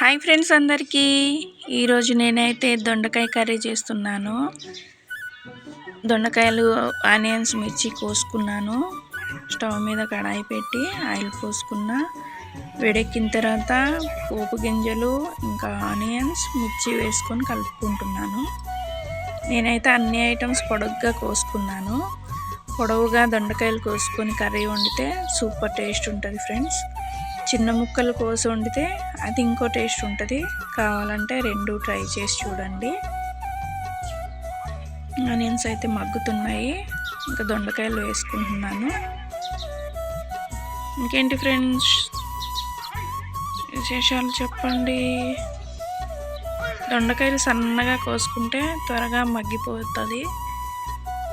Hi friends అందరికీ ఈరోజు నేనైతే దొండకాయ కర్రీ చేస్తున్నాను. దొండకాయలు ఆనియన్స్ మిర్చి కోసుకున్నాను. స్టవ్ మీద కడాయి పెట్టి ఆయిల్ పోసుకున్నా. వేడెక్కిన తర్వాత పోపు గింజలు ఇంకా ఆనియన్స్ మిర్చి వేసుకొని కలుపుకుంటున్నాను. నేనైతే అన్ని ఐటమ్స్ పొడవుగా కోసుకున్నాను. పొడవుగా దొండకాయలు కోసుకొని కర్రీ వండితే సూపర్ టేస్ట్ ఉంటుంది ఫ్రెండ్స్. చిన్న ముక్కలు కోసి వండితే అది ఇంకో టేస్ట్ ఉంటుంది. కావాలంటే రెండు ట్రై చేసి చూడండి. ఆనియన్స్ అయితే మగ్గుతున్నాయి, ఇంకా దొండకాయలు వేసుకుంటున్నాను. ఇంకేంటి ఫ్రెండ్స్ విశేషాలు చెప్పండి. దొండకాయలు సన్నగా కోసుకుంటే త్వరగా మగ్గిపోతుంది,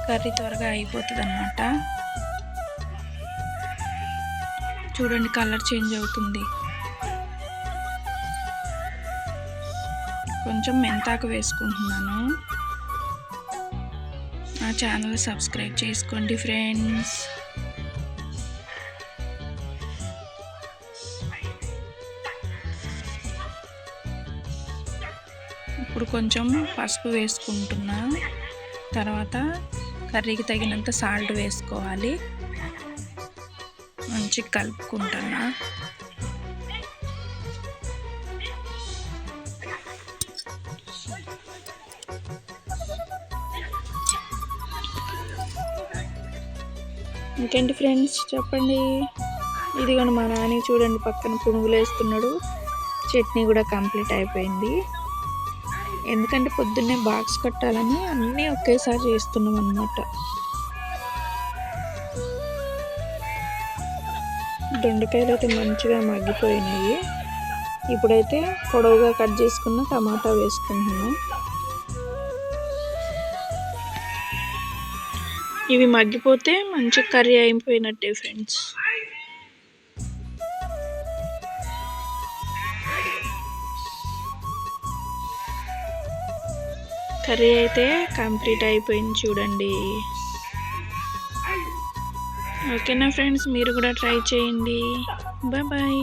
కర్రీ త్వరగా అయిపోతుంది అన్నమాట. చూడండి కలర్ చేంజ్ అవుతుంది. కొంచెం మెంతాకు వేసుకుంటున్నాను. నా ఛానల్ సబ్స్క్రైబ్ చేసుకోండి ఫ్రెండ్స్. ఇప్పుడు కొంచెం పసుపు వేసుకుంటున్నా. తర్వాత కర్రీకి తగినంత సాల్ట్ వేసుకోవాలి. మంచి కలుపుకుంటున్నా. ఇంకేంటి ఫ్రెండ్స్ చెప్పండి. ఇదిగోండి మా నాని చూడండి పక్కన పునుగులు వేస్తున్నాడు. చట్నీ కూడా కంప్లీట్ అయిపోయింది. ఎందుకంటే పొద్దున్నే బాక్స్ కట్టాలని అన్నీ ఒకేసారి చేస్తున్నాం అన్నమాట. దొండకాయలు అయితే మంచిగా మగ్గిపోయినాయి. ఇప్పుడైతే పొడవుగా కట్ చేసుకున్న టమాటా వేసుకుంటున్నాం. ఇవి మగ్గిపోతే మంచి కర్రీ అయిపోయినట్టే ఫ్రెండ్స్. కర్రీ అయితే కంప్లీట్ అయిపోయింది చూడండి. ఓకేనా ఫ్రెండ్స్, మీరు కూడా ట్రై చేయండి. Bye bye.